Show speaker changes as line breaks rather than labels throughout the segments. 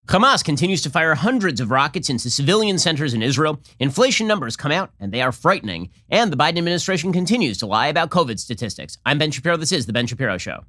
Hamas continues to fire hundreds of rockets into civilian centers in Israel. Inflation numbers come out, and they are frightening. And the Biden administration continues to lie about COVID statistics. I'm Ben Shapiro. This is The Ben Shapiro Show.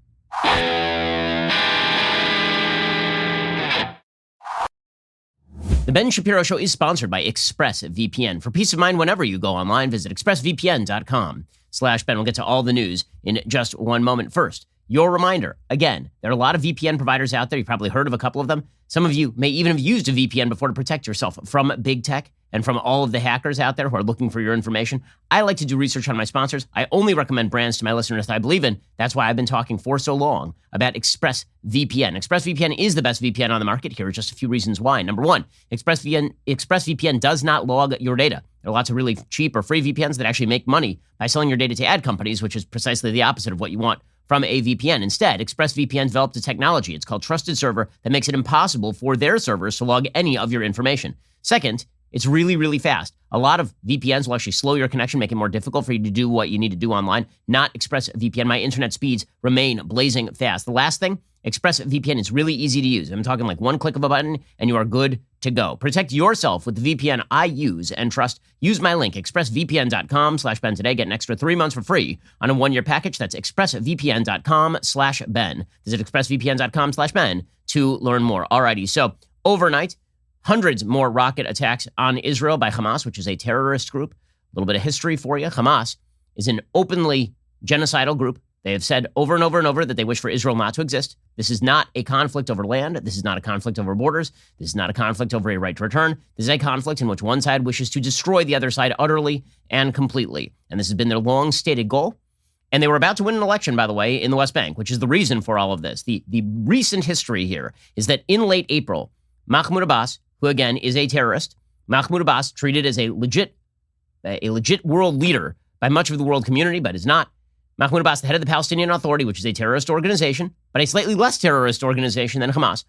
The Ben Shapiro Show is sponsored by ExpressVPN. For peace of mind whenever you go online, visit expressvpn.com/Ben. We'll get to all the news in just one moment. First, your reminder, again, there are a lot of VPN providers out there. You've probably heard of a couple of them. Some of you may even have used a VPN before to protect yourself from big tech and from all of the hackers out there who are looking for your information. I like to do research on my sponsors. I only recommend brands to my listeners that I believe in. That's why I've been talking for so long about ExpressVPN. ExpressVPN is the best VPN on the market. Here are just a few reasons why. Number one, ExpressVPN does not log your data. There are lots of really cheap or free VPNs that actually make money by selling your data to ad companies, which is precisely the opposite of what you want from a VPN. Instead, ExpressVPN developed a technology. It's called Trusted Server that makes it impossible for their servers to log any of your information. Second, it's really, really fast. A lot of VPNs will actually slow your connection, make it more difficult for you to do what you need to do online. Not ExpressVPN. My internet speeds remain blazing fast. The last thing, ExpressVPN is really easy to use. I'm talking like one click of a button and you are good to go. Protect yourself with the VPN I use and trust. Use my link, expressvpn.com/Ben today. Get an extra 3 months for free on a 1-year package. That's expressvpn.com/Ben. Visit expressvpn.com/Ben to learn more. Alrighty, so overnight, hundreds more rocket attacks on Israel by Hamas, which is a terrorist group. A little bit of history for you. Hamas is an openly genocidal group. They have said over and over and over that they wish for Israel not to exist. This is not a conflict over land. This is not a conflict over borders. This is not a conflict over a right to return. This is a conflict in which one side wishes to destroy the other side utterly and completely. And this has been their long-stated goal. And they were about to win an election, by the way, in the West Bank, which is the reason for all of this. The recent history here is that in late April, Mahmoud Abbas, who again is a terrorist, Mahmoud Abbas, treated as a legit world leader by much of the world community, but is not. Mahmoud Abbas, the head of the Palestinian Authority, which is a terrorist organization, but a slightly less terrorist organization than Hamas,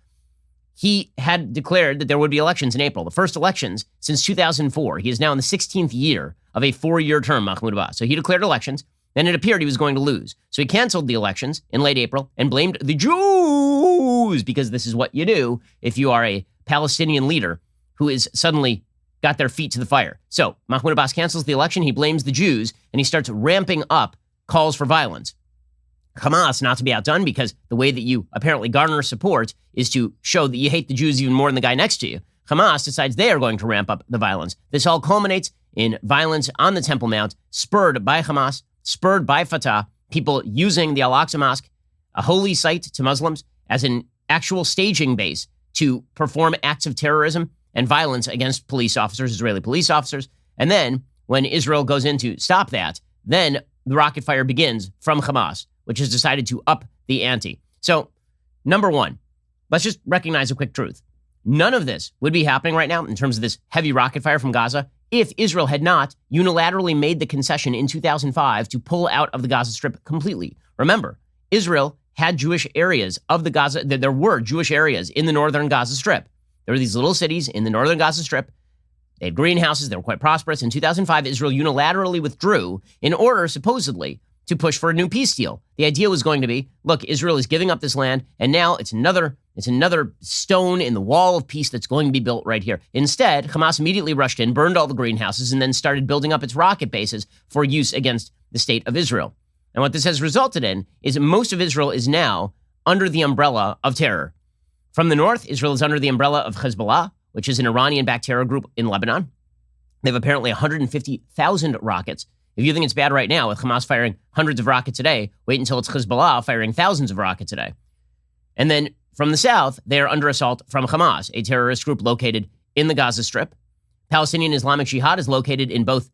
he had declared that there would be elections in April, the first elections since 2004. He is now in the 16th year of a 4-year term, Mahmoud Abbas. So he declared elections, then it appeared he was going to lose. So he canceled the elections in late April and blamed the Jews, because this is what you do if you are a Palestinian leader who is suddenly got their feet to the fire. So Mahmoud Abbas cancels the election, he blames the Jews, and he starts ramping up calls for violence. Hamas, not to be outdone, because the way that you apparently garner support is to show that you hate the Jews even more than the guy next to you. Hamas decides they are going to ramp up the violence. This all culminates in violence on the Temple Mount, spurred by Hamas, spurred by Fatah, people using the Al-Aqsa Mosque, a holy site to Muslims, as an actual staging base to perform acts of terrorism and violence against police officers, Israeli police officers. And then when Israel goes in to stop that, then the rocket fire begins from Hamas, which has decided to up the ante. So, number one, let's just recognize a quick truth. None of this would be happening right now in terms of this heavy rocket fire from Gaza if Israel had not unilaterally made the concession in 2005 to pull out of the Gaza Strip completely. Remember, Israel had Jewish areas of the Gaza, there were Jewish areas in the northern Gaza Strip. There were these little cities in the northern Gaza Strip. They had greenhouses. They were quite prosperous. In 2005, Israel unilaterally withdrew in order, supposedly, to push for a new peace deal. The idea was going to be, look, Israel is giving up this land, and now it's another stone in the wall of peace that's going to be built right here. Instead, Hamas immediately rushed in, burned all the greenhouses, and then started building up its rocket bases for use against the state of Israel. And what this has resulted in is most of Israel is now under the umbrella of terror. From the north, Israel is under the umbrella of Hezbollah, which is an Iranian-backed terror group in Lebanon. They have apparently 150,000 rockets. If you think it's bad right now with Hamas firing hundreds of rockets a day, wait until it's Hezbollah firing thousands of rockets a day. And then from the south, they are under assault from Hamas, a terrorist group located in the Gaza Strip. Palestinian Islamic Jihad is located in both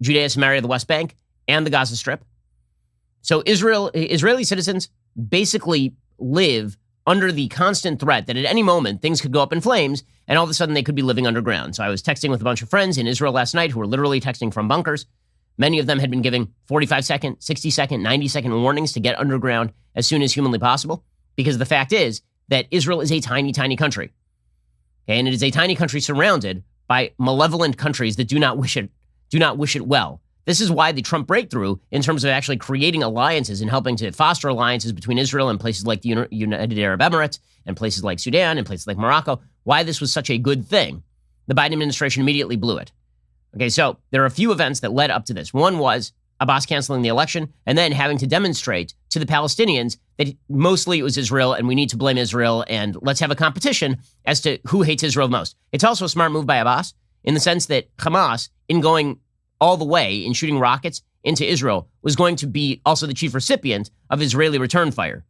Judea, Samaria, the West Bank, and the Gaza Strip. So Israeli citizens basically live under the constant threat that at any moment things could go up in flames and all of a sudden they could be living underground. So I was texting with a bunch of friends in Israel last night who were literally texting from bunkers. Many of them had been giving 45-second, 60-second, 90-second warnings to get underground as soon as humanly possible, because the fact is that Israel is a tiny, tiny country. Okay? And it is a tiny country surrounded by malevolent countries that do not wish it well. This is why the Trump breakthrough in terms of actually creating alliances and helping to foster alliances between Israel and places like the United Arab Emirates and places like Sudan and places like Morocco, why this was such a good thing. The Biden administration immediately blew it. Okay, so there are a few events that led up to this. One was Abbas canceling the election and then having to demonstrate to the Palestinians that mostly it was Israel and we need to blame Israel and let's have a competition as to who hates Israel the most. It's also a smart move by Abbas in the sense that Hamas, in going all the way in shooting rockets into Israel, was going to be also the chief recipient of Israeli return fire.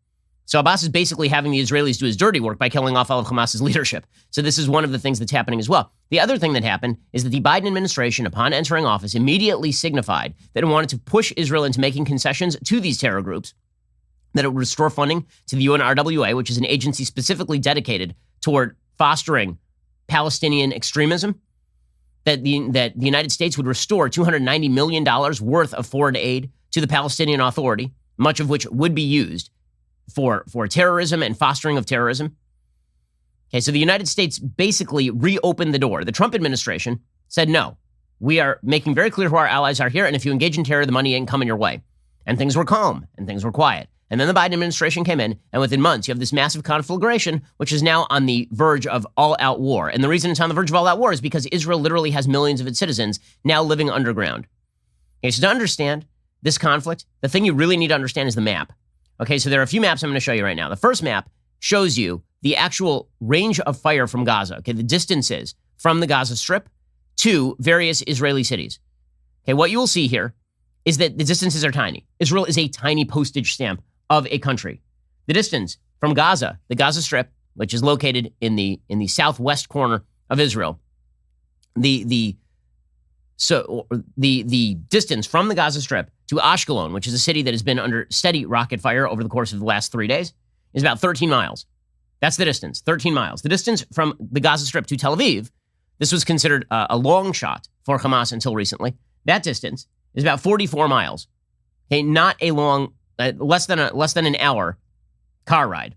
So Abbas is basically having the Israelis do his dirty work by killing off all of Hamas's leadership. So this is one of the things that's happening as well. The other thing that happened is that the Biden administration, upon entering office, immediately signified that it wanted to push Israel into making concessions to these terror groups, that it would restore funding to the UNRWA, which is an agency specifically dedicated toward fostering Palestinian extremism, that the United States would restore $290 million worth of foreign aid to the Palestinian Authority, much of which would be used for terrorism and fostering of terrorism. Okay, so the United States basically reopened the door. The Trump administration said, no, we are making very clear who our allies are here, and if you engage in terror, the money ain't coming your way. And things were calm, and things were quiet. And then the Biden administration came in, and within months, you have this massive conflagration, which is now on the verge of all-out war. And the reason it's on the verge of all-out war is because Israel literally has millions of its citizens now living underground. Okay, so to understand this conflict, the thing you really need to understand is the map. Okay, so there are a few maps I'm going to show you right now. The first map shows you the actual range of fire from Gaza. Okay, the distances from the Gaza Strip to various Israeli cities. Okay, what you will see here is that the distances are tiny. Israel is a tiny postage stamp of a country. The distance from Gaza, the Gaza Strip, which is located in the southwest corner of Israel, the distance from the Gaza Strip to Ashkelon, which is a city that has been under steady rocket fire over the course of the last 3 days, is about 13 miles. That's the distance, 13 miles. The distance from the Gaza Strip to Tel Aviv, this was considered a long shot for Hamas until recently. That distance is about 44 miles. Okay, not a long, less than an hour car ride,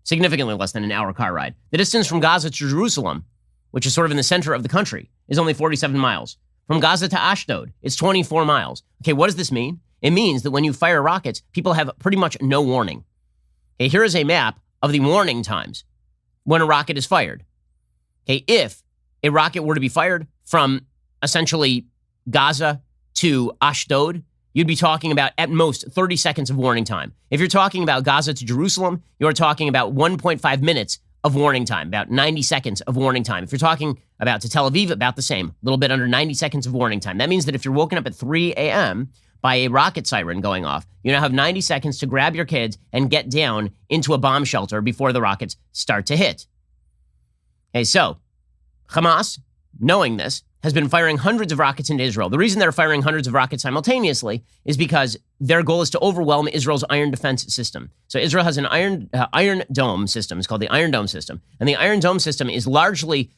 significantly less than an hour car ride. The distance from Gaza to Jerusalem, which is sort of in the center of the country, is only 47 miles. From Gaza to Ashdod, it's 24 miles. Okay, what does this mean? It means that when you fire rockets, people have pretty much no warning. Okay, here is a map of the warning times when a rocket is fired. Okay, if a rocket were to be fired from essentially Gaza to Ashdod, you'd be talking about at most 30 seconds of warning time. If you're talking about Gaza to Jerusalem, you're talking about 1.5 minutes of warning time, about 90 seconds of warning time. If you're talking about to Tel Aviv, about the same, a little bit under 90 seconds of warning time. That means that if you're woken up at 3 a.m. by a rocket siren going off, you now have 90 seconds to grab your kids and get down into a bomb shelter before the rockets start to hit. Okay, so Hamas, knowing this, has been firing hundreds of rockets into Israel. The reason they're firing hundreds of rockets simultaneously is because their goal is to overwhelm Israel's iron defense system. So Israel has an iron dome system. It's called the Iron Dome system. And the Iron Dome system is largely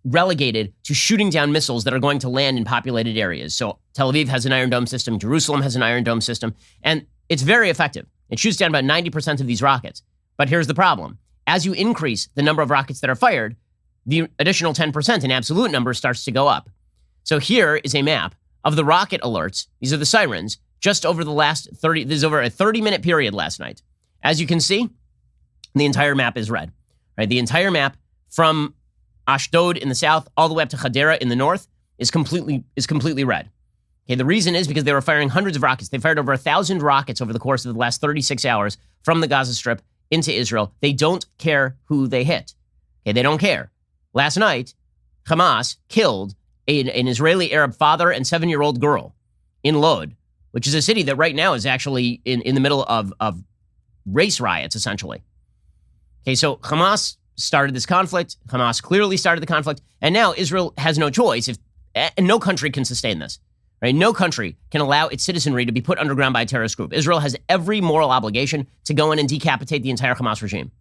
relegated to shooting down missiles that are going to land in populated areas. So Tel Aviv has an Iron Dome system. Jerusalem has an Iron Dome system. And it's very effective. It shoots down about 90% of these rockets. But here's the problem. As you increase the number of rockets that are fired, the additional 10% in absolute number starts to go up. So here is a map of the rocket alerts. These are the sirens just over the last 30, this is over a 30-minute period last night. As you can see, the entire map is red, right? The entire map from Ashdod in the south all the way up to Hadera in the north is completely red. Okay, the reason is because they were firing hundreds of rockets. They fired over 1,000 rockets over the course of the last 36 hours from the Gaza Strip into Israel. They don't care who they hit. Okay, they don't care. Last night, Hamas killed an Israeli Arab father and 7-year-old girl in Lod, which is a city that right now is actually in the middle of race riots, essentially. Okay, so Hamas started this conflict. Hamas clearly started the conflict. And now Israel has no choice. And no country can sustain this. Right? No country can allow its citizenry to be put underground by a terrorist group. Israel has every moral obligation to go in and decapitate the entire Hamas regime.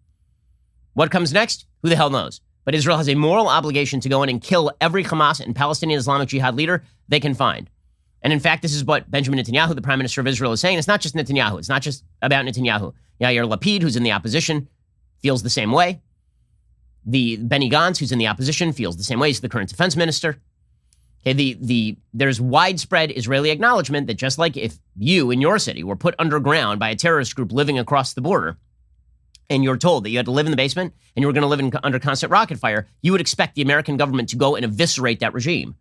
What comes next? Who the hell knows? But Israel has a moral obligation to go in and kill every Hamas and Palestinian Islamic Jihad leader they can find. And in fact, this is what Benjamin Netanyahu, the prime minister of Israel, is saying. It's not just Netanyahu. It's not just about Netanyahu. Yair Lapid, who's in the opposition, feels the same way. The Benny Gantz, who's in the opposition, feels the same way. He's the current defense minister. Okay, there's widespread Israeli acknowledgement that just like if you in your city were put underground by a terrorist group living across the border, and you're told that you had to live in the basement and you were going to live under constant rocket fire, you would expect the American government to go and eviscerate that regime.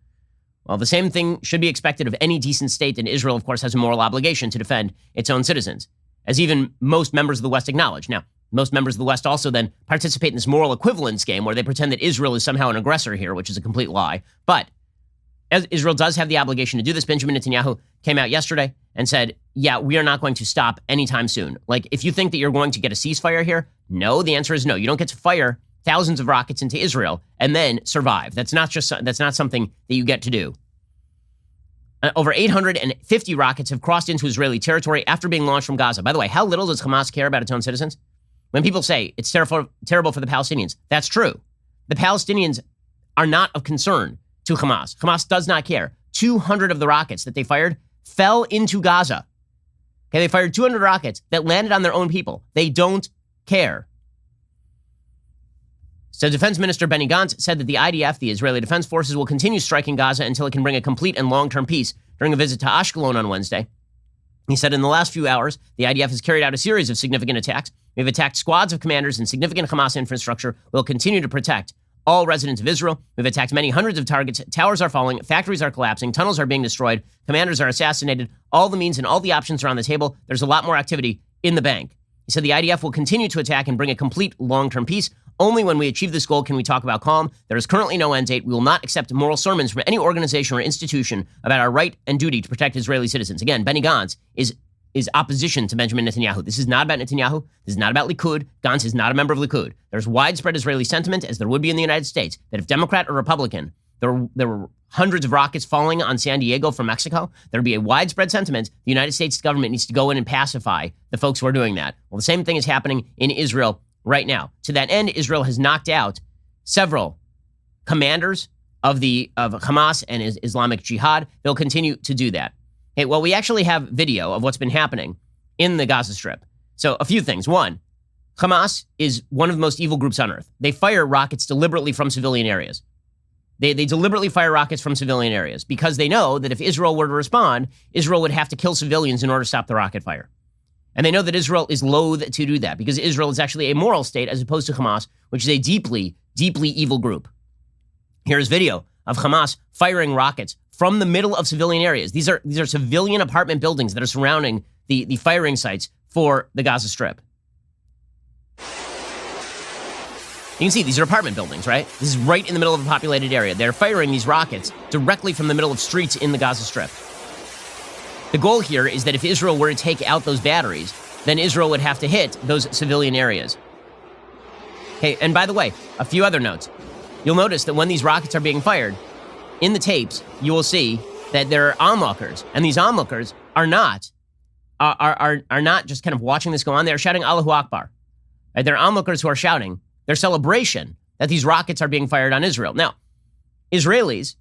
Well, the same thing should be expected of any decent state, and Israel, of course, has a moral obligation to defend its own citizens, as even most members of the West acknowledge. Now, most members of the West also then participate in this moral equivalence game where they pretend that Israel is somehow an aggressor here, which is a complete lie. But as Israel does have the obligation to do this, Benjamin Netanyahu came out yesterday and said, yeah, we are not going to stop anytime soon. Like, if you think that you're going to get a ceasefire here, no, the answer is no. You don't get to fire thousands of rockets into Israel and then survive. That's not something that you get to do. Over 850 rockets have crossed into Israeli territory after being launched from Gaza. By the way, how little does Hamas care about its own citizens? When people say it's terrible for the Palestinians, that's true. The Palestinians are not of concern to Hamas. Hamas does not care. 200 of the rockets that they fired fell into Gaza. Okay, they fired 200 rockets that landed on their own people. They don't care. So Defense Minister Benny Gantz said that the IDF, the Israeli Defense Forces, will continue striking Gaza until it can bring a complete and long-term peace during a visit to Ashkelon on Wednesday. He said in the last few hours, the IDF has carried out a series of significant attacks. We've attacked squads of commanders and significant Hamas infrastructure. We'll continue to protect all residents of Israel. We've attacked many hundreds of targets. Towers are falling. Factories are collapsing. Tunnels are being destroyed. Commanders are assassinated. All the means and all the options are on the table. There's a lot more activity in the bank. He said the IDF will continue to attack and bring a complete long-term peace. Only when we achieve this goal can we talk about calm. There is currently no end date. We will not accept moral sermons from any organization or institution about our right and duty to protect Israeli citizens. Again, Benny Gantz is opposition to Benjamin Netanyahu. This is not about Netanyahu. This is not about Likud. Gantz is not a member of Likud. There's widespread Israeli sentiment, as there would be in the United States, that if Democrat or Republican, there were hundreds of rockets falling on San Diego from Mexico, there'd be a widespread sentiment the United States government needs to go in and pacify the folks who are doing that. Well, the same thing is happening in Israel right now. To that end, Israel has knocked out several commanders of Hamas and Islamic Jihad. They'll continue to do that. Hey, well, we actually have video of what's been happening in the Gaza Strip. So a few things. One, Hamas is one of the most evil groups on earth. They fire rockets deliberately from civilian areas. They deliberately fire rockets from civilian areas because they know that if Israel were to respond, Israel would have to kill civilians in order to stop the rocket fire. And they know that Israel is loath to do that because Israel is actually a moral state as opposed to Hamas, which is a deeply, deeply evil group. Here's video of Hamas firing rockets from the middle of civilian areas. These are civilian apartment buildings that are surrounding the firing sites for the Gaza Strip. You can see these are apartment buildings, right? This is right in the middle of a populated area. They're firing these rockets directly from the middle of streets in the Gaza Strip. The goal here is that if Israel were to take out those batteries, then Israel would have to hit those civilian areas. Okay, and by the way, a few other notes. You'll notice that when these rockets are being fired, in the tapes, you will see that there are onlookers, and these onlookers are not just kind of watching this go on. They're shouting Allahu Akbar. Right? There are onlookers who are shouting their celebration that these rockets are being fired on Israel. Now, Israelis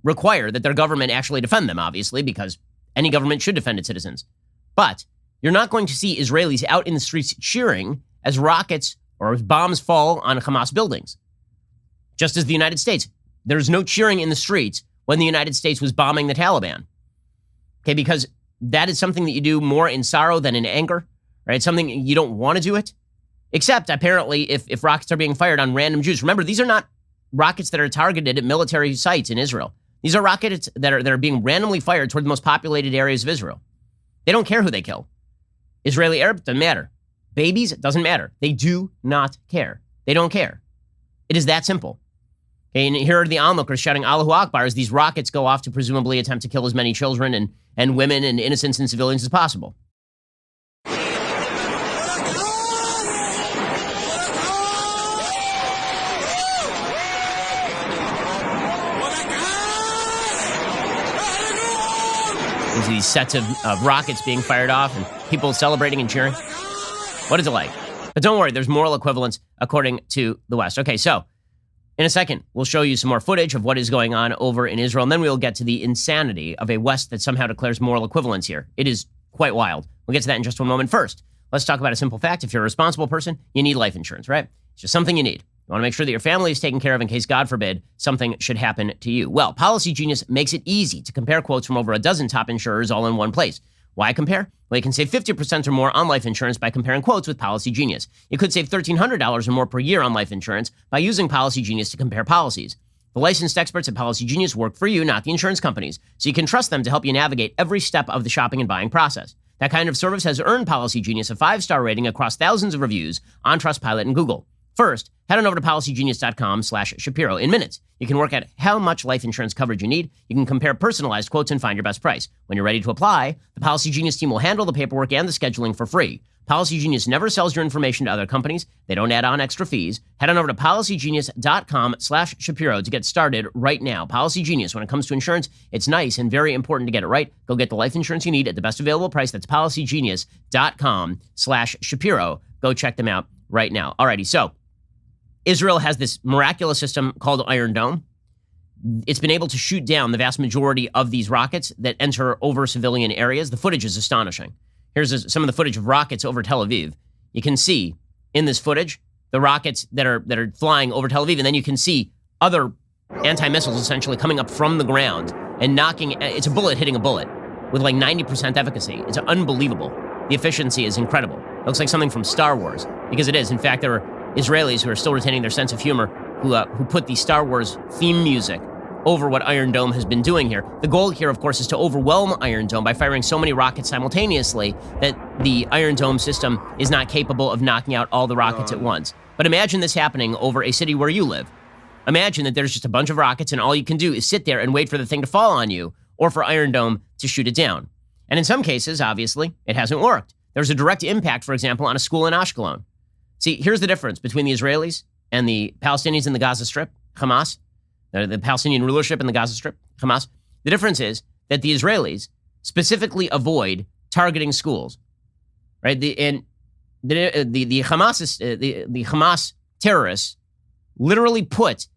require that their government actually defend them, obviously, because any government should defend its citizens. But you're not going to see Israelis out in the streets cheering as rockets or as bombs fall on Hamas buildings. Just as the United States. There's no cheering in the streets when the United States was bombing the Taliban. Okay, because that is something that you do more in sorrow than in anger, right? It's something you don't want to do it. Except, apparently, if rockets are being fired on random Jews. Remember, these are not rockets that are targeted at military sites in Israel. These are rockets that are being randomly fired toward the most populated areas of Israel. They don't care who they kill. Israeli, Arab, doesn't matter. Babies, doesn't matter. They do not care. They don't care. It is that simple. Okay, and here are the onlookers shouting Allahu Akbar as these rockets go off to presumably attempt to kill as many children and women and innocents and civilians as possible. There's these sets of rockets being fired off and people celebrating and cheering. What is it like? But don't worry, there's moral equivalence according to the West. Okay, so in a second, we'll show you some more footage of what is going on over in Israel, and then we'll get to the insanity of a West that somehow declares moral equivalence here. It is quite wild. We'll get to that in just one moment. First, let's talk about a simple fact. If you're a responsible person, you need life insurance, right? It's just something you need. You want to make sure that your family is taken care of in case, God forbid, something should happen to you. Well, Policy Genius makes it easy to compare quotes from over a dozen top insurers all in one place. Why compare? Well, you can save 50% or more on life insurance by comparing quotes with Policy Genius. You could save $1,300 or more per year on life insurance by using Policy Genius to compare policies. The licensed experts at Policy Genius work for you, not the insurance companies, so you can trust them to help you navigate every step of the shopping and buying process. That kind of service has earned Policy Genius a 5-star rating across thousands of reviews on Trustpilot and Google. First, head on over to policygenius.com/Shapiro. In minutes, you can work out how much life insurance coverage you need. You can compare personalized quotes and find your best price. When you're ready to apply, the Policy Genius team will handle the paperwork and the scheduling for free. Policy Genius never sells your information to other companies. They don't add on extra fees. Head on over to policygenius.com/Shapiro to get started right now. Policy Genius, when it comes to insurance, it's nice and very important to get it right. Go get the life insurance you need at the best available price. That's policygenius.com/Shapiro. Go check them out right now. Alrighty, so Israel has this miraculous system called Iron Dome. It's been able to shoot down the vast majority of these rockets that enter over civilian areas. The footage is astonishing. Here's some of the footage of rockets over Tel Aviv. You can see in this footage the rockets that are flying over Tel Aviv, and then you can see other anti-missiles essentially coming up from the ground and knocking. It's a bullet hitting a bullet with like 90% efficacy. It's unbelievable. The efficiency is incredible. It looks like something from Star Wars, because it is. In fact, there are Israelis who are still retaining their sense of humor who put the Star Wars theme music over what Iron Dome has been doing here. The goal here, of course, is to overwhelm Iron Dome by firing so many rockets simultaneously that the Iron Dome system is not capable of knocking out all the rockets at once. But imagine this happening over a city where you live. Imagine that there's just a bunch of rockets and all you can do is sit there and wait for the thing to fall on you or for Iron Dome to shoot it down. And in some cases, obviously, it hasn't worked. There's a direct impact, for example, on a school in Ashkelon. See, here's the difference between the Israelis and the Palestinians in the Gaza Strip, Hamas, the Palestinian rulership in the Gaza Strip, Hamas. The difference is that the Israelis specifically avoid targeting schools, right? The Hamas terrorists literally put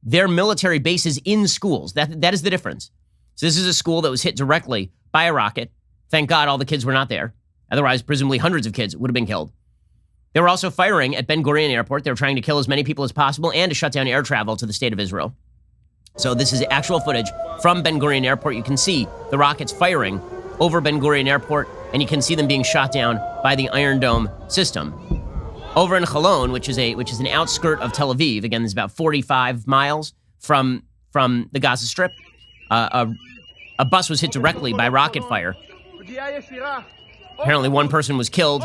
their military bases in schools. That is the difference. So this is a school that was hit directly by a rocket. Thank God all the kids were not there. Otherwise, presumably hundreds of kids would have been killed. They were also firing at Ben Gurion Airport. They were trying to kill as many people as possible and to shut down air travel to the state of Israel. So this is actual footage from Ben Gurion Airport. You can see the rockets firing over Ben Gurion Airport, and you can see them being shot down by the Iron Dome system. Over in Cholon, which is an outskirt of Tel Aviv, again, it's about 45 miles from the Gaza Strip, a bus was hit directly by rocket fire. Apparently, one person was killed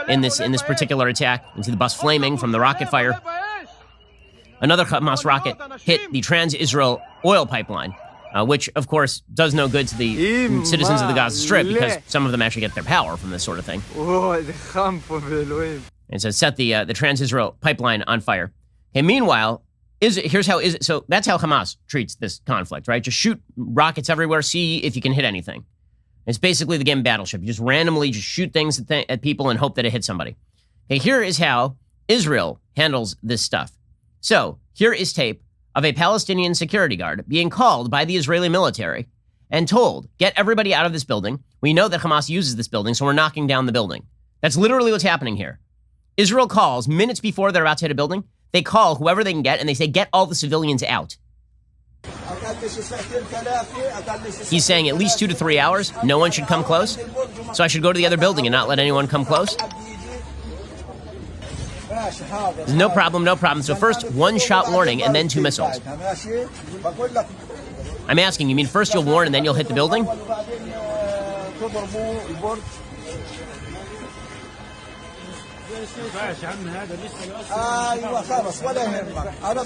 in this particular attack. You can see the bus flaming from the rocket fire. Another Hamas rocket hit the Trans-Israel oil pipeline, which, of course, does no good to the citizens of the Gaza Strip because some of them actually get their power from this sort of thing. And so set the Trans-Israel pipeline on fire. And meanwhile, so that's how Hamas treats this conflict, right? Just shoot rockets everywhere, see if you can hit anything. It's basically the game Battleship. You just randomly just shoot things at people and hope that it hits somebody. Okay, here is how Israel handles this stuff. So here is tape of a Palestinian security guard being called by the Israeli military and told, get everybody out of this building. We know that Hamas uses this building, so we're knocking down the building. That's literally what's happening here. Israel calls minutes before they're about to hit a building. They call whoever they can get, and they say, get all the civilians out. He's saying at least 2 to 3 hours, no one should come close. So I should go to the other building and not let anyone come close? No problem, no problem. So first, 1-shot warning and then 2 missiles. I'm asking, you mean first you'll warn and then you'll hit the building?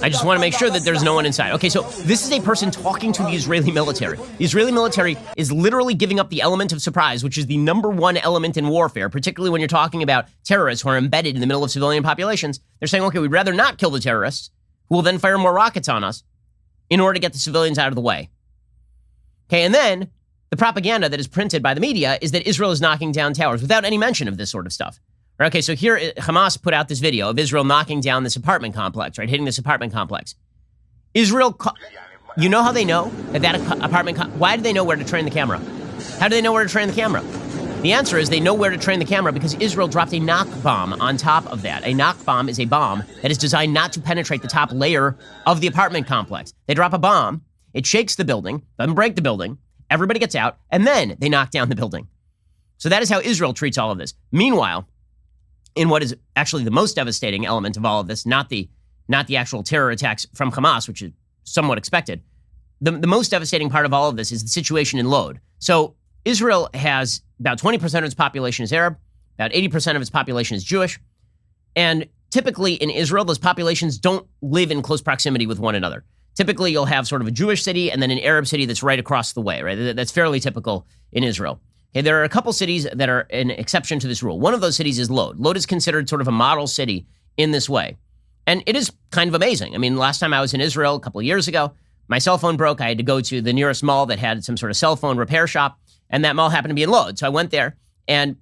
I just want to make sure that there's no one inside. Okay, so this is a person talking to the Israeli military. The Israeli military is literally giving up the element of surprise, which is the number one element in warfare, particularly when you're talking about terrorists who are embedded in the middle of civilian populations. They're saying, okay, we'd rather not kill the terrorists, who will then fire more rockets on us in order to get the civilians out of the way. Okay, and then the propaganda that is printed by the media is that Israel is knocking down towers without any mention of this sort of stuff. Okay, so here Hamas put out this video of Israel knocking down this apartment complex, right? Hitting this apartment complex. Israel, you know how they know that apartment, why do they know where to train the camera? How do they know where to train the camera? The answer is they know where to train the camera because Israel dropped a knock bomb on top of that. A knock bomb is a bomb that is designed not to penetrate the top layer of the apartment complex. They drop a bomb, it shakes the building, doesn't break the building, everybody gets out, and then they knock down the building. So that is how Israel treats all of this. Meanwhile, in what is actually the most devastating element of all of this, not the actual terror attacks from Hamas, which is somewhat expected, the most devastating part of all of this is the situation in Lod. So Israel has about 20% of its population is Arab, about 80% of its population is Jewish, and typically in Israel, those populations don't live in close proximity with one another. Typically, you'll have sort of a Jewish city and then an Arab city that's right across the way, right? That's fairly typical in Israel. Okay, there are a couple cities that are an exception to this rule. One of those cities is Lod. Lod is considered sort of a model city in this way. And it is kind of amazing. I mean, last time I was in Israel a couple of years ago, my cell phone broke. I had to go to the nearest mall that had some sort of cell phone repair shop, and that mall happened to be in Lod. So I went there, and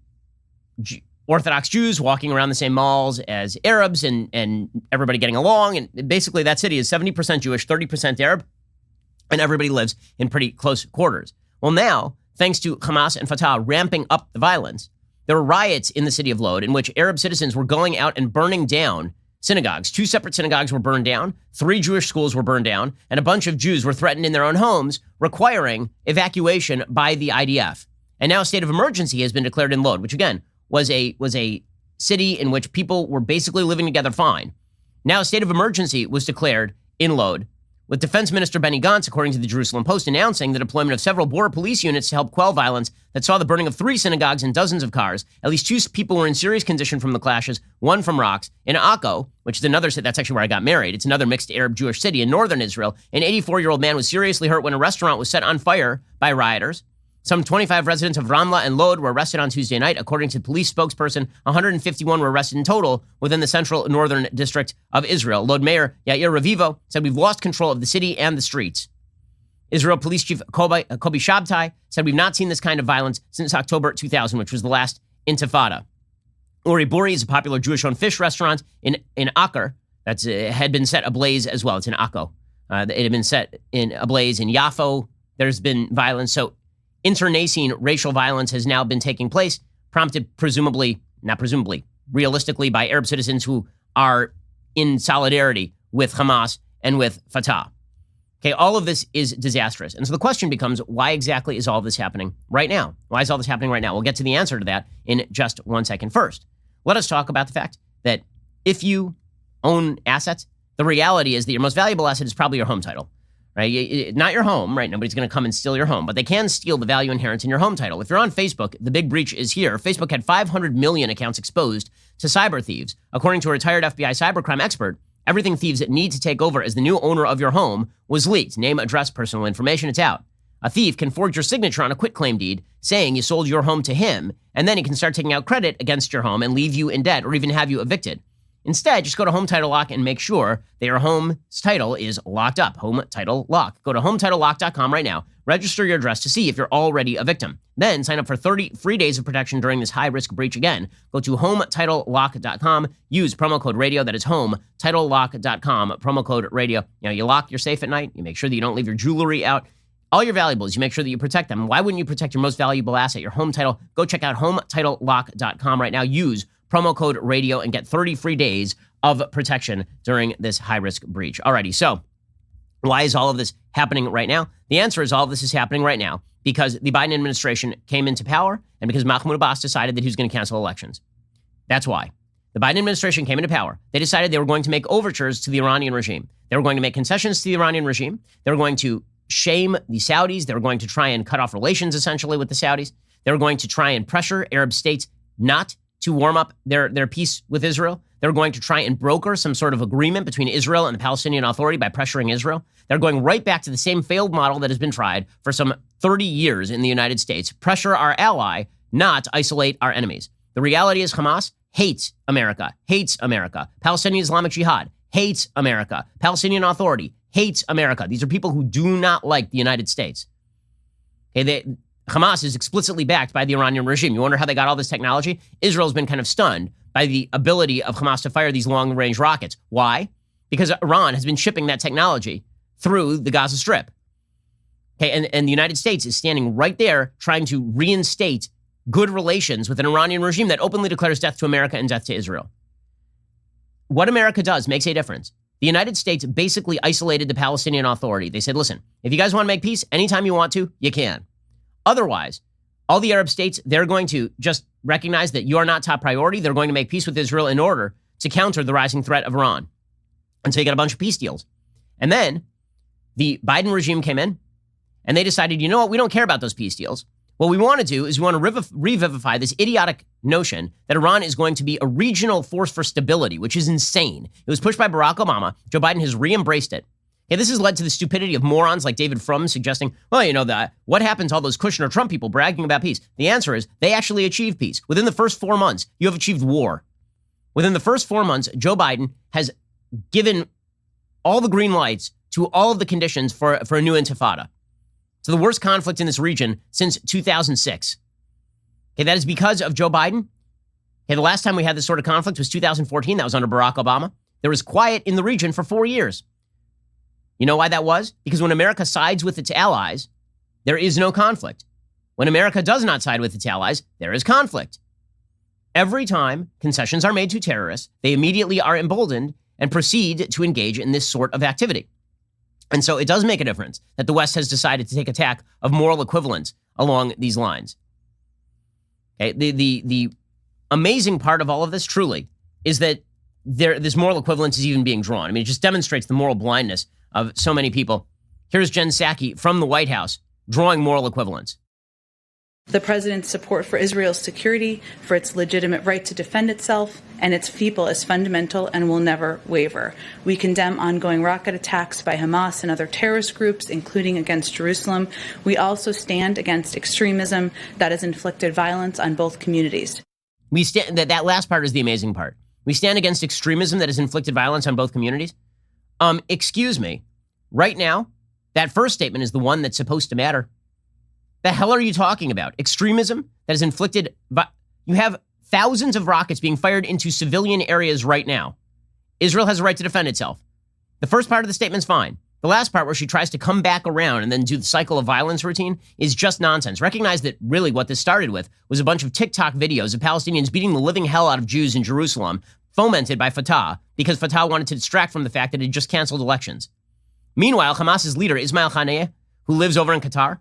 Orthodox Jews walking around the same malls as Arabs and everybody getting along. And basically that city is 70% Jewish, 30% Arab, and everybody lives in pretty close quarters. Well, now, thanks to Hamas and Fatah ramping up the violence, there were riots in the city of Lod in which Arab citizens were going out and burning down synagogues. 2 separate synagogues were burned down, 3 Jewish schools were burned down, and a bunch of Jews were threatened in their own homes, requiring evacuation by the IDF. And now a state of emergency has been declared in Lod, which again was a city in which people were basically living together fine. Now a state of emergency was declared in Lod, with Defense Minister Benny Gantz, according to the Jerusalem Post, announcing the deployment of several border police units to help quell violence that saw the burning of 3 synagogues and dozens of cars. At least 2 people were in serious condition from the clashes, 1 from rocks. In Akko, which is another city, that's actually where I got married. It's another mixed Arab-Jewish city in northern Israel. An 84-year-old man was seriously hurt when a restaurant was set on fire by rioters. Some 25 residents of Ramla and Lod were arrested on Tuesday night. According to police spokesperson, 151 were arrested in total within the central northern district of Israel. Lod Mayor Yair Revivo said, "We've lost control of the city and the streets." Israel Police Chief Kobi Shabtai said, "We've not seen this kind of violence since October 2000, which was the last intifada." Uri Buri is a popular Jewish-owned fish restaurant in Akko that had been set ablaze as well. It's in Akko. It had been set in ablaze in Yafo. There's been violence. So internecine racial violence has now been taking place, prompted realistically by Arab citizens who are in solidarity with Hamas and with Fatah. Okay, all of this is disastrous. And so the question becomes, why exactly is all this happening right now? Why is all this happening right now? We'll get to the answer to that in just 1 second. First, let us talk about the fact that if you own assets, the reality is that your most valuable asset is probably your home title. Right? Not your home, right? Nobody's going to come and steal your home, but they can steal the value inherent in your home title. If you're on Facebook, the big breach is here. Facebook had 500 million accounts exposed to cyber thieves. According to a retired FBI cybercrime expert, everything thieves need to take over as the new owner of your home was leaked. Name, address, personal information, it's out. A thief can forge your signature on a quitclaim deed saying you sold your home to him, and then he can start taking out credit against your home and leave you in debt or even have you evicted. Instead, just go to Home Title Lock and make sure that your home's title is locked up. Home Title Lock. Go to HometitleLock.com right now. Register your address to see if you're already a victim. Then sign up for 30 free days of protection during this high-risk breach again. Go to HometitleLock.com. Use promo code radio. That is HometitleLock.com. Promo code radio. You lock your safe at night. You make sure that you don't leave your jewelry out. All your valuables, you make sure that you protect them. Why wouldn't you protect your most valuable asset, your home title? Go check out HometitleLock.com right now. Use promo code radio and get 30 free days of protection during this high-risk breach. Alrighty, so why is all of this happening right now? The answer is all of this is happening right now because the Biden administration came into power and because Mahmoud Abbas decided that he was going to cancel elections. That's why. The Biden administration came into power. They decided they were going to make overtures to the Iranian regime. They were going to make concessions to the Iranian regime. They were going to shame the Saudis. They were going to try and cut off relations, essentially, with the Saudis. They were going to try and pressure Arab states not to warm up their peace with Israel. They're going to try and broker some sort of agreement between Israel and the Palestinian Authority by pressuring Israel. They're going right back to the same failed model that has been tried for some 30 years in the United States. Pressure our ally, not isolate our enemies. The reality is Hamas hates America. Palestinian Islamic Jihad hates America. Palestinian Authority hates America. These are people who do not like the United States. Okay, Hamas is explicitly backed by the Iranian regime. You wonder how they got all this technology? Israel's been kind of stunned by the ability of Hamas to fire these long-range rockets. Why? Because Iran has been shipping that technology through the Gaza Strip. Okay, and the United States is standing right there trying to reinstate good relations with an Iranian regime that openly declares death to America and death to Israel. What America does makes a difference. The United States basically isolated the Palestinian Authority. They said, listen, if you guys want to make peace, anytime you want to, you can. Otherwise, all the Arab states, they're going to just recognize that you are not top priority. They're going to make peace with Israel in order to counter the rising threat of Iran. And so you got a bunch of peace deals. And then the Biden regime came in and they decided, you know what, we don't care about those peace deals. What we want to do is we want to revivify this idiotic notion that Iran is going to be a regional force for stability, which is insane. It was pushed by Barack Obama. Joe Biden has re-embraced it. Okay, this has led to the stupidity of morons like David Frum suggesting, well, you know, what happened to all those Kushner Trump people bragging about peace? The answer is they actually achieved peace. Within the first 4 months, you have achieved war. Within the first 4 months, Joe Biden has given all the green lights to all of the conditions for a new intifada. So the worst conflict in this region since 2006. Okay, that is because of Joe Biden. Okay, the last time we had this sort of conflict was 2014. That was under Barack Obama. There was quiet in the region for 4 years. You know why that was? Because when America sides with its allies, there is no conflict. When America does not side with its allies, there is conflict. Every time concessions are made to terrorists, they immediately are emboldened and proceed to engage in this sort of activity. And so it does make a difference that the West has decided to take attack of moral equivalence along these lines. Okay, the amazing part of all of this, truly, is that this moral equivalence is even being drawn. I mean, it just demonstrates the moral blindness of so many people. Here's Jen Psaki from the White House drawing moral equivalence.
The president's support for Israel's security, for its legitimate right to defend itself, and its people is fundamental and will never waver. We condemn ongoing rocket attacks by Hamas and other terrorist groups, including against Jerusalem. We also stand against extremism that has inflicted violence on both communities.
We stand. That last part is the amazing part. We stand against extremism that has inflicted violence on both communities. Excuse me. Right now, that first statement is the one that's supposed to matter. The hell are you talking about? Extremism that has inflicted... You have thousands of rockets being fired into civilian areas right now. Israel has a right to defend itself. The first part of the statement's fine. The last part where she tries to come back around and then do the cycle of violence routine is just nonsense. Recognize that really what this started with was a bunch of TikTok videos of Palestinians beating the living hell out of Jews in Jerusalem, fomented by Fatah, because Fatah wanted to distract from the fact that it just canceled elections. Meanwhile, Hamas's leader, Ismail Haniyeh, who lives over in Qatar,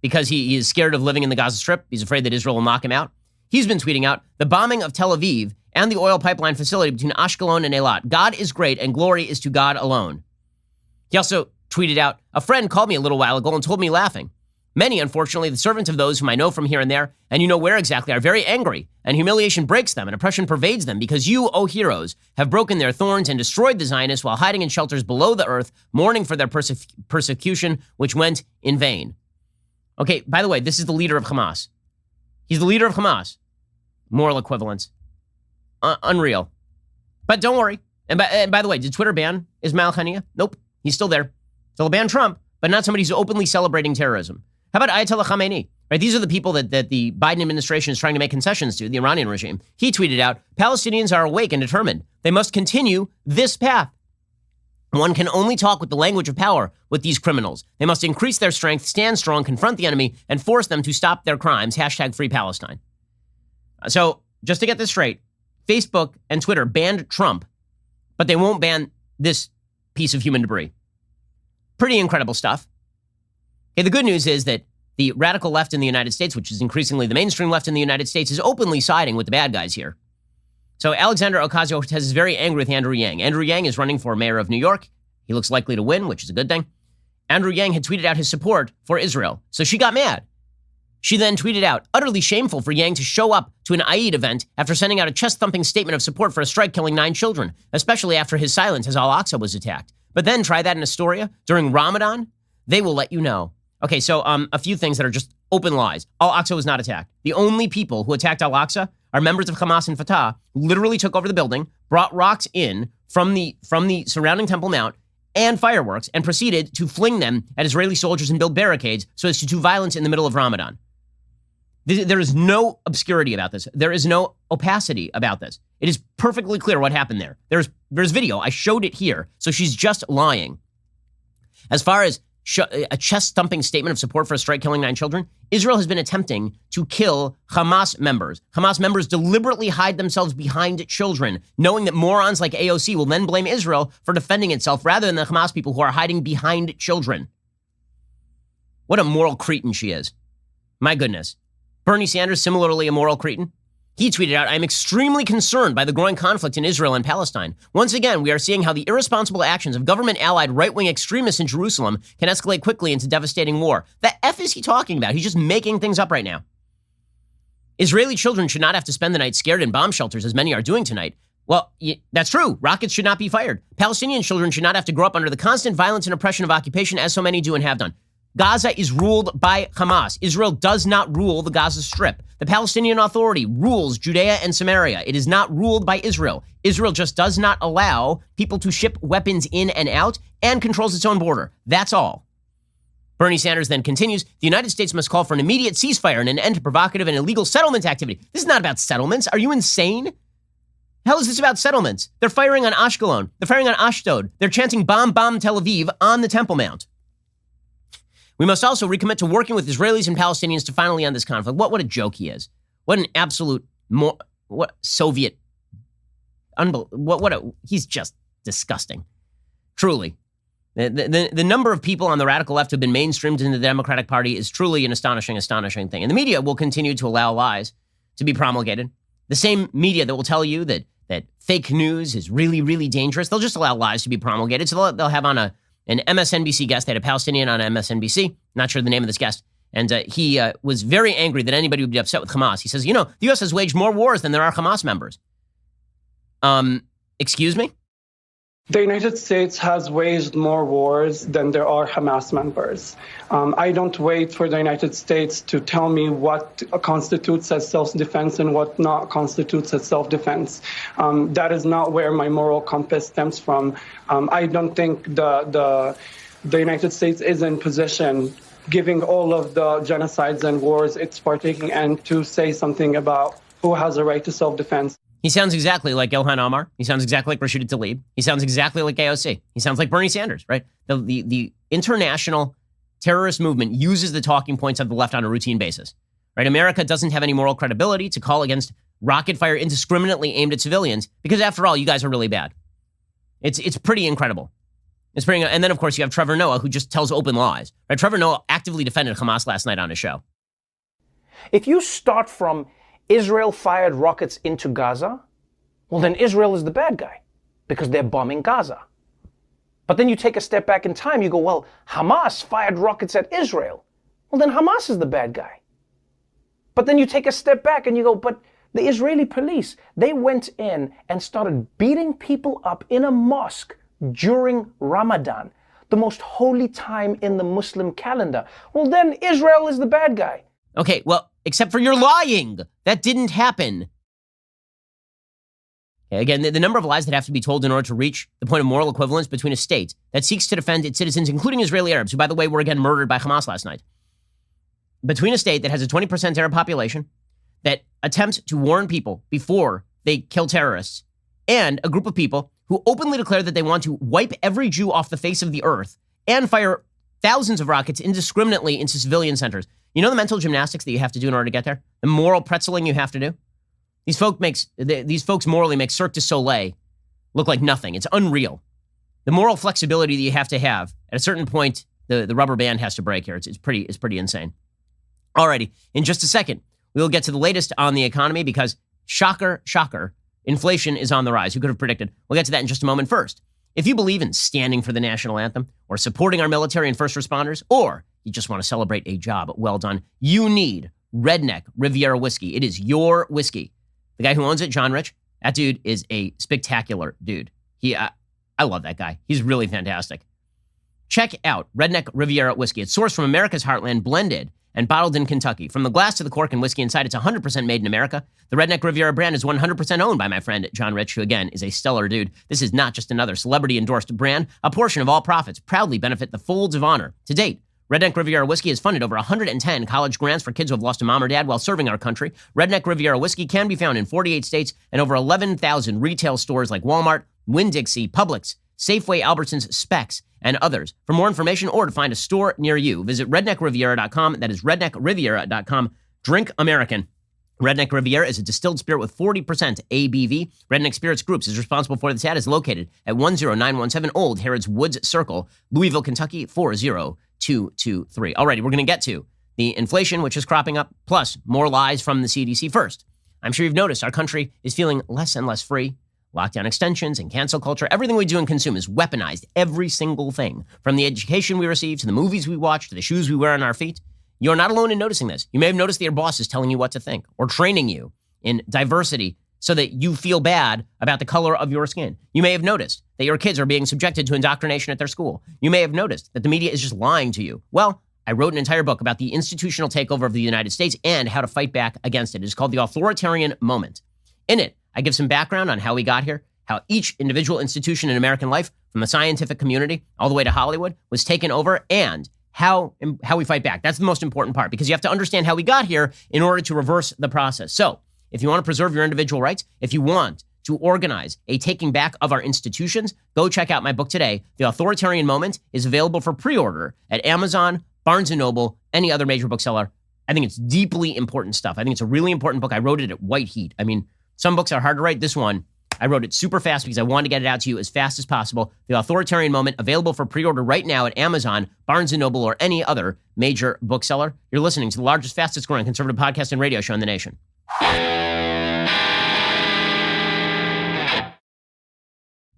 because he is scared of living in the Gaza Strip. He's afraid that Israel will knock him out. He's been tweeting out the bombing of Tel Aviv and the oil pipeline facility between Ashkelon and Eilat. God is great and glory is to God alone. He also tweeted out, a friend called me a little while ago and told me laughing. Many, unfortunately, the servants of those whom I know from here and there, and you know where exactly, are very angry, and humiliation breaks them and oppression pervades them because you, O heroes, have broken their thorns and destroyed the Zionists while hiding in shelters below the earth, mourning for their persecution, which went in vain. Okay, by the way, this is the leader of Hamas. He's the leader of Hamas. Moral equivalence. Unreal. But don't worry. And by the way, did Twitter ban Ismail Haniyeh? Nope. He's still there. So they'll ban Trump, but not somebody who's openly celebrating terrorism. How about Ayatollah Khamenei? Right, these are the people that the Biden administration is trying to make concessions to, the Iranian regime. He tweeted out, Palestinians are awake and determined. They must continue this path. One can only talk with the language of power with these criminals. They must increase their strength, stand strong, confront the enemy, and force them to stop their crimes. Hashtag Free Palestine. So just to get this straight, Facebook and Twitter banned Trump, but they won't ban this piece of human debris. Pretty incredible stuff. Okay, the good news is that the radical left in the United States, which is increasingly the mainstream left in the United States, is openly siding with the bad guys here. So Alexander Ocasio-Cortez is very angry with Andrew Yang. Andrew Yang is running for mayor of New York. He looks likely to win, which is a good thing. Andrew Yang had tweeted out his support for Israel, so she got mad. She then tweeted out, utterly shameful for Yang to show up to an Eid event after sending out a chest-thumping statement of support for a strike killing 9 children, especially after his silence as Al-Aqsa was attacked. But then try that in Astoria during Ramadan. They will let you know. Okay, so a few things that are just open lies. Al-Aqsa was not attacked. The only people who attacked Al-Aqsa are members of Hamas and Fatah, who literally took over the building, brought rocks in from the surrounding Temple Mount and fireworks, and proceeded to fling them at Israeli soldiers and build barricades so as to do violence in the middle of Ramadan. There is no obscurity about this. There is no opacity about this. It is perfectly clear what happened there. There's video. I showed it here. So she's just lying. As far as a chest-thumping statement of support for a strike killing 9 children, Israel has been attempting to kill Hamas members. Hamas members deliberately hide themselves behind children, knowing that morons like AOC will then blame Israel for defending itself rather than the Hamas people who are hiding behind children. What a moral cretin she is. My goodness. Bernie Sanders, similarly a moral cretin. He tweeted out, "I'm extremely concerned by the growing conflict in Israel and Palestine. Once again, we are seeing how the irresponsible actions of government-allied right-wing extremists in Jerusalem can escalate quickly into devastating war." The F is he talking about? He's just making things up right now. Israeli children should not have to spend the night scared in bomb shelters, as many are doing tonight. Well, that's true. Rockets should not be fired. Palestinian children should not have to grow up under the constant violence and oppression of occupation, as so many do and have done. Gaza is ruled by Hamas. Israel does not rule the Gaza Strip. The Palestinian Authority rules Judea and Samaria. It is not ruled by Israel. Israel just does not allow people to ship weapons in and out and controls its own border. That's all. Bernie Sanders then continues, "The United States must call for an immediate ceasefire and an end to provocative and illegal settlement activity." This is not about settlements. Are you insane? Hell is this about settlements? They're firing on Ashkelon. They're firing on Ashdod. They're chanting bomb, bomb Tel Aviv on the Temple Mount. "We must also recommit to working with Israelis and Palestinians to finally end this conflict." What a joke he is. What an absolute, what Soviet, he's just disgusting. Truly. The number of people on the radical left who have been mainstreamed into the Democratic Party is truly an astonishing thing. And the media will continue to allow lies to be promulgated. The same media that will tell you that fake news is really, really dangerous, they'll just allow lies to be promulgated. So they'll have on an MSNBC guest. They had a Palestinian on MSNBC. Not sure the name of this guest. And he was very angry that anybody would be upset with Hamas. He says, the U.S. has waged more wars than there are Hamas members. Excuse me?
The United States has waged more wars than there are Hamas members. I don't wait for the United States to tell me what constitutes as self-defense and what not constitutes as self-defense. That is not where my moral compass stems from. I don't think the United States is in position, giving all of the genocides and wars it's partaking in, to say something about who has a right to self-defense.
He sounds exactly like Ilhan Omar. He sounds exactly like Rashida Tlaib. He sounds exactly like AOC. He sounds like Bernie Sanders, right? The international terrorist movement uses the talking points of the left on a routine basis, right? America doesn't have any moral credibility to call against rocket fire indiscriminately aimed at civilians because, after all, you guys are really bad. It's pretty incredible. And then, of course, you have Trevor Noah, who just tells open lies, right? Trevor Noah actively defended Hamas last night on his show.
If you start from Israel fired rockets into Gaza, well, then Israel is the bad guy because they're bombing Gaza. But then you take a step back in time, you go, well, Hamas fired rockets at Israel. Well, then Hamas is the bad guy. But then you take a step back and you go, but the Israeli police, they went in and started beating people up in a mosque during Ramadan, the most holy time in the Muslim calendar. Well, then Israel is the bad guy.
Okay, well, except for you're lying. That didn't happen. Okay, again, the number of lies that have to be told in order to reach the point of moral equivalence between a state that seeks to defend its citizens, including Israeli Arabs, who, by the way, were again murdered by Hamas last night. Between a state that has a 20% Arab population that attempts to warn people before they kill terrorists, and a group of people who openly declare that they want to wipe every Jew off the face of the earth and fire thousands of rockets indiscriminately into civilian centers. You know the mental gymnastics that you have to do in order to get there? The moral pretzeling you have to do? These folks morally make Cirque du Soleil look like nothing. It's unreal. The moral flexibility that you have to have, at a certain point, the rubber band has to break here. It's pretty insane. Alrighty, in just a second, we will get to the latest on the economy because, shocker, inflation is on the rise. Who could have predicted? We'll get to that in just a moment. First, if you believe in standing for the national anthem or supporting our military and first responders, or you just want to celebrate a job well done, you need Redneck Riviera whiskey. It is your whiskey. The guy who owns it, John Rich, that dude is a spectacular dude. I love that guy. He's really fantastic. Check out Redneck Riviera whiskey. It's sourced from America's heartland, blended and bottled in Kentucky. From the glass to the cork and whiskey inside, it's 100% made in America. The Redneck Riviera brand is 100% owned by my friend John Rich, who again is a stellar dude. This is not just another celebrity-endorsed brand. A portion of all profits proudly benefit the Folds of Honor. To date, Redneck Riviera Whiskey has funded over 110 college grants for kids who have lost a mom or dad while serving our country. Redneck Riviera Whiskey can be found in 48 states and over 11,000 retail stores like Walmart, Winn-Dixie, Publix, Safeway, Albertsons, Specs, and others. For more information or to find a store near you, visit redneckriviera.com. That is redneckriviera.com. Drink American. Redneck Riviera is a distilled spirit with 40% ABV. Redneck Spirits Groups is responsible for this ad. Is located at 10917 Old Harrods Woods Circle, Louisville, Kentucky, 40223. Alrighty, we're going to get to the inflation, which is cropping up, plus more lies from the CDC. First, I'm sure you've noticed our country is feeling less and less free. Lockdown extensions and cancel culture, everything we do and consume is weaponized. Every single thing, from the education we receive to the movies we watch to the shoes we wear on our feet. You're not alone in noticing this. You may have noticed that your boss is telling you what to think or training you in diversity so that you feel bad about the color of your skin. You may have noticed that your kids are being subjected to indoctrination at their school. You may have noticed that the media is just lying to you. Well, I wrote an entire book about the institutional takeover of the United States and how to fight back against it. It's called The Authoritarian Moment. In it, I give some background on how we got here, how each individual institution in American life, from the scientific community all the way to Hollywood, was taken over, and how we fight back. That's the most important part, because you have to understand how we got here in order to reverse the process. So if you want to preserve your individual rights, if you want to organize a taking back of our institutions, go check out my book today. The Authoritarian Moment is available for pre-order at Amazon, Barnes & Noble, any other major bookseller. I think it's deeply important stuff. I think it's a really important book. I wrote it at white heat. I mean, some books are hard to write. This one, I wrote it super fast because I wanted to get it out to you as fast as possible. The Authoritarian Moment, available for pre-order right now at Amazon, Barnes & Noble, or any other major bookseller. You're listening to the largest, fastest growing conservative podcast and radio show in the nation.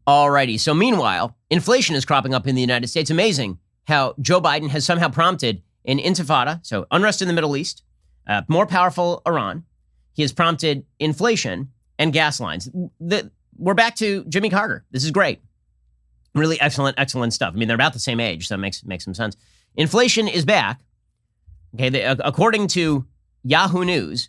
Alrighty, so meanwhile, inflation is cropping up in the United States. Amazing how Joe Biden has somehow prompted an intifada, so unrest in the Middle East, more powerful Iran. He has prompted inflation and gas lines. We're back to Jimmy Carter. This is great. Really excellent stuff. I mean, they're about the same age, so it makes some sense. Inflation is back. Okay, according to Yahoo News,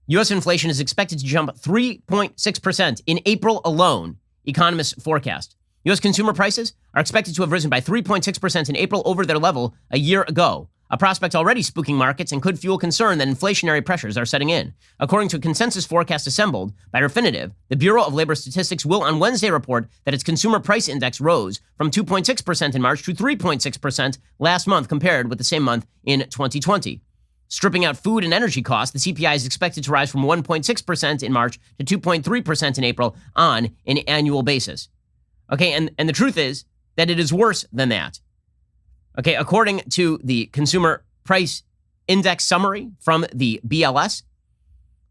U.S. inflation is expected to jump 3.6% in April alone, economists forecast. U.S. consumer prices are expected to have risen by 3.6% in April over their level a year ago, a prospect already spooking markets and could fuel concern that inflationary pressures are setting in. According to a consensus forecast assembled by Refinitiv, the Bureau of Labor Statistics will on Wednesday report that its consumer price index rose from 2.6% in March to 3.6% last month compared with the same month in 2020. Stripping out food and energy costs, the CPI is expected to rise from 1.6% in March to 2.3% in April on an annual basis. Okay, and the truth is that it is worse than that. Okay, according to the Consumer Price Index summary from the BLS,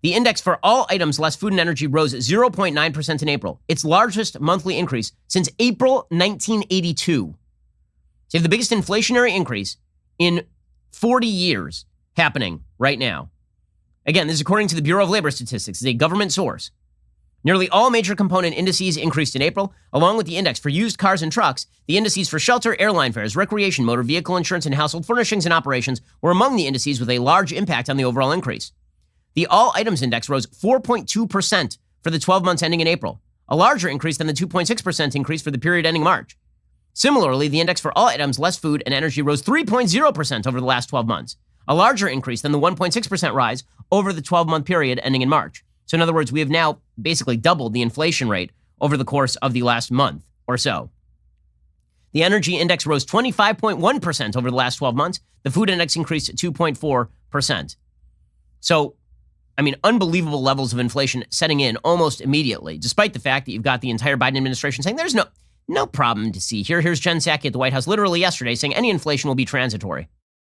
the index for all items less food and energy rose 0.9% in April, its largest monthly increase since April 1982. So you have the biggest inflationary increase in 40 years happening right now. Again, this is according to the Bureau of Labor Statistics. It's a government source. Nearly all major component indices increased in April, along with the index for used cars and trucks. The indices for shelter, airline fares, recreation, motor vehicle insurance, and household furnishings and operations were among the indices with a large impact on the overall increase. The all items index rose 4.2% for the 12 months ending in April, a larger increase than the 2.6% increase for the period ending March. Similarly, the index for all items less food and energy rose 3.0% over the last 12 months, a larger increase than the 1.6% rise over the 12-month period ending in March. So in other words, we have now basically doubled the inflation rate over the course of the last month or so. The energy index rose 25.1% over the last 12 months. The food index increased 2.4%. So, I mean, unbelievable levels of inflation setting in almost immediately, despite the fact that you've got the entire Biden administration saying there's no problem to see here. Here's Jen Psaki at the White House literally yesterday saying any inflation will be transitory.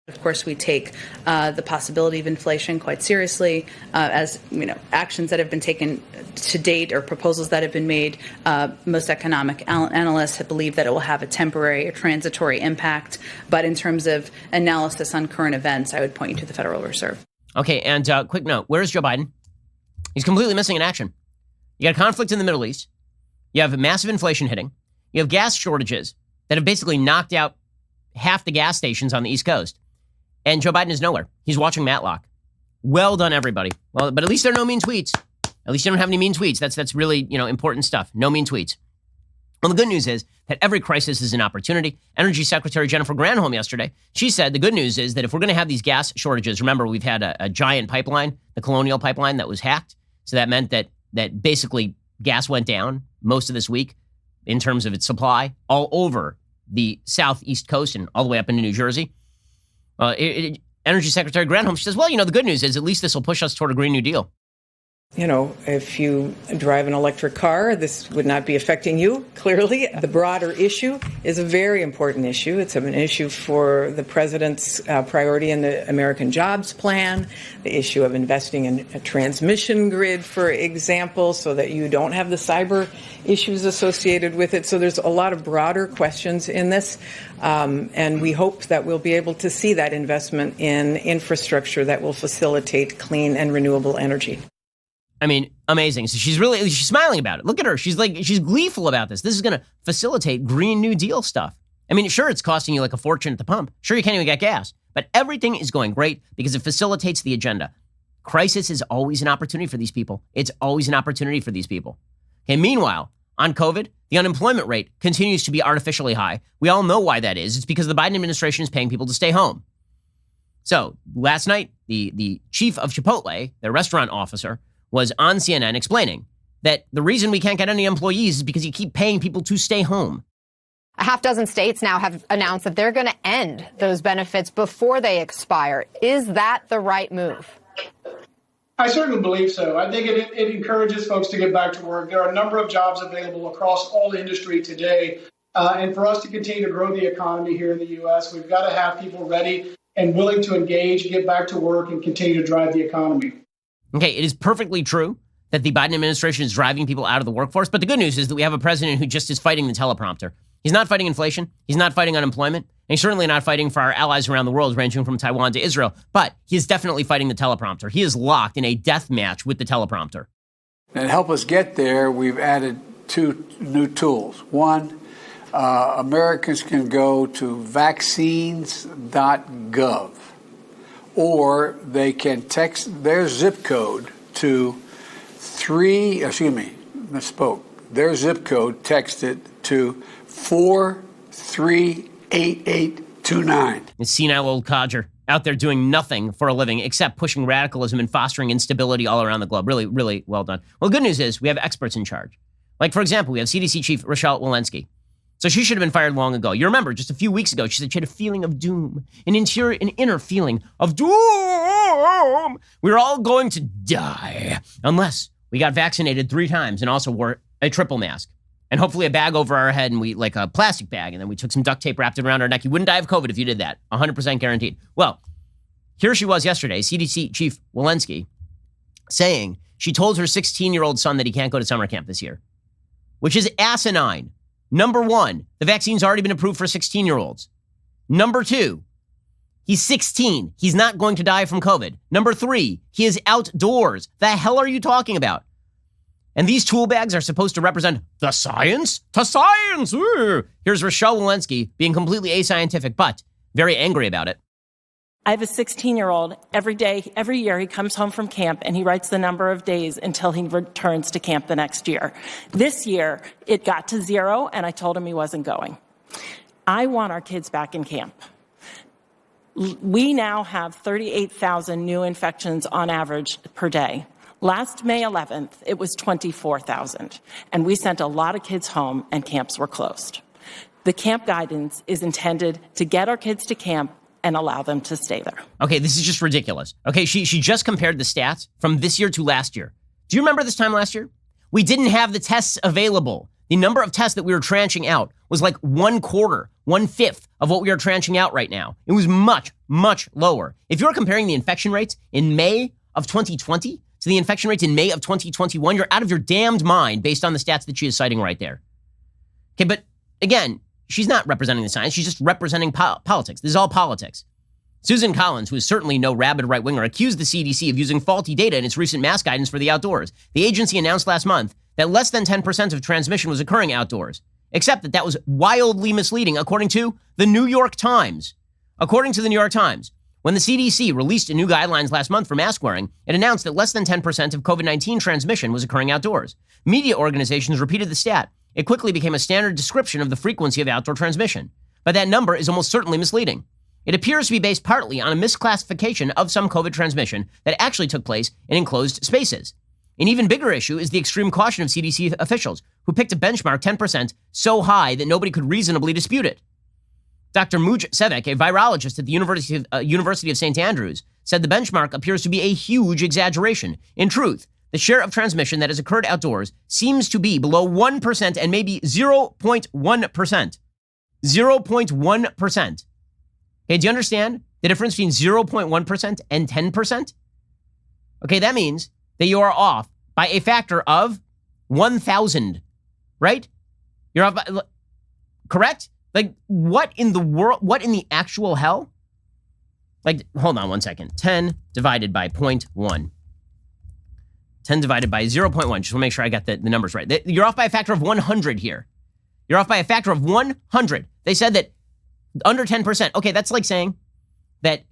Of course, we take the possibility of inflation quite seriously, as you know, actions that have been taken to date or proposals that have been made. Most economic analysts have believed that it will have a temporary or transitory impact. But in terms of analysis on current events, I would point you to the Federal Reserve.
Okay, and quick note, where is Joe Biden? He's completely missing in action. You got a conflict in the Middle East. You have massive inflation hitting. You have gas shortages that have basically knocked out half the gas stations on the East Coast. And Joe Biden is nowhere. He's watching Matlock. Well done, everybody. Well, but at least there are no mean tweets. At least you don't have any mean tweets. That's really, important stuff. No mean tweets. Well, the good news is that every crisis is an opportunity. Energy Secretary Jennifer Granholm yesterday, she said the good news is that if we're going to have these gas shortages, remember we've had a giant pipeline, the Colonial Pipeline, that was hacked. So that meant that basically gas went down most of this week. in terms of its supply all over the southeast coast and all the way up into New Jersey. Energy Secretary Granholm, she says, well, the good news is at least this will push us toward a Green New Deal.
If you drive an electric car, this would not be affecting you, clearly. The broader issue is a very important issue. It's an issue for the president's priority in the American Jobs Plan, the issue of investing in a transmission grid, for example, so that you don't have the cyber issues associated with it. So there's a lot of broader questions in this, and we hope that we'll be able to see that investment in infrastructure that will facilitate clean and renewable energy.
I mean, amazing. So she's smiling about it. Look at her. She's gleeful about this. This is going to facilitate Green New Deal stuff. I mean, sure, it's costing you like a fortune at the pump. Sure, you can't even get gas, but everything is going great because it facilitates the agenda. Crisis is always an opportunity for these people. It's always an opportunity for these people. Okay. Meanwhile, on COVID, the unemployment rate continues to be artificially high. We all know why that is. It's because the Biden administration is paying people to stay home. So last night, the chief of Chipotle, their restaurant officer, was on CNN explaining that the reason we can't get any employees is because you keep paying people to stay home.
A half dozen states now have announced that they're going to end those benefits before they expire. Is that the right move?
I certainly believe so. I think it encourages folks to get back to work. There are a number of jobs available across all industry today. And for us to continue to grow the economy here in the U.S., we've got to have people ready and willing to engage, get back to work, and continue to drive the economy.
Okay, it is perfectly true that the Biden administration is driving people out of the workforce, but the good news is that we have a president who just is fighting the teleprompter. He's not fighting inflation, he's not fighting unemployment, and he's certainly not fighting for our allies around the world, ranging from Taiwan to Israel, but he is definitely fighting the teleprompter. He is locked in a death match with the teleprompter.
And to help us get there, we've added 2 new tools. One, Americans can go to vaccines.gov. Or they can text their zip code to their zip code, text it to 438829.
A senile old codger out there doing nothing for a living except pushing radicalism and fostering instability all around the globe. Really, really well done. Well, the good news is we have experts in charge. Like, for example, we have CDC Chief Rochelle Walensky. So she should have been fired long ago. You remember, just a few weeks ago, she said she had a feeling of doom, an inner feeling of doom. We're all going to die unless we got vaccinated 3 times and also wore a triple mask and hopefully a bag over our head, and we like a plastic bag, and then we took some duct tape, wrapped it around our neck. You wouldn't die of COVID if you did that. 100% guaranteed. Well, here she was yesterday, CDC Chief Walensky, saying she told her 16-year-old son that he can't go to summer camp this year, which is asinine. Number 1, the vaccine's already been approved for 16-year-olds. Number 2, he's 16. He's not going to die from COVID. Number 3, he is outdoors. The hell are you talking about? And these tool bags are supposed to represent the science? To science! Here's Rochelle Walensky being completely ascientific, but very angry about it.
I have a 16-year-old. Every year, he comes home from camp and he writes the number of days until he returns to camp the next year. This year, it got to 0, and I told him he wasn't going. I want our kids back in camp. We now have 38,000 new infections on average per day. Last May 11th, it was 24,000, and we sent a lot of kids home, and camps were closed. The camp guidance is intended to get our kids to camp and allow them to stay there.
Okay, this is just ridiculous. Okay, she just compared the stats from this year to last year. Do you remember this time last year? We didn't have the tests available. The number of tests that we were tranching out was like 1/4, 1/5 of what we are tranching out right now. It was much, much lower. If you're comparing the infection rates in May of 2020 to the infection rates in May of 2021, you're out of your damned mind based on the stats that she is citing right there. Okay, but again, she's not representing the science. She's just representing politics. This is all politics. Susan Collins, who is certainly no rabid right-winger, accused the CDC of using faulty data in its recent mask guidance for the outdoors. The agency announced last month that less than 10% of transmission was occurring outdoors, except that that was wildly misleading, according to the New York Times. According to the New York Times, when the CDC released new guidelines last month for mask wearing, it announced that less than 10% of COVID-19 transmission was occurring outdoors. Media organizations repeated the stat. It quickly became a standard description of the frequency of outdoor transmission. But that number is almost certainly misleading. It appears to be based partly on a misclassification of some COVID transmission that actually took place in enclosed spaces. An even bigger issue is the extreme caution of CDC officials, who picked a benchmark 10% so high that nobody could reasonably dispute it. Dr. Muj Sevek, a virologist at the University of St. Andrews, said the benchmark appears to be a huge exaggeration. In truth, the share of transmission that has occurred outdoors seems to be below 1% and maybe 0.1%. 0.1%. Okay, do you understand the difference between 0.1% and 10%? Okay, that means that you are off by a factor of 1,000, right? You're off by, correct? Like, what in the world, what in the actual hell? Like, hold on one second. 10 divided by 0.1. 10 divided by 0.1. Just want to make sure I got the numbers right. You're off by a factor of 100 here. You're off by a factor of 100. They said that under 10%. Okay, that's like saying that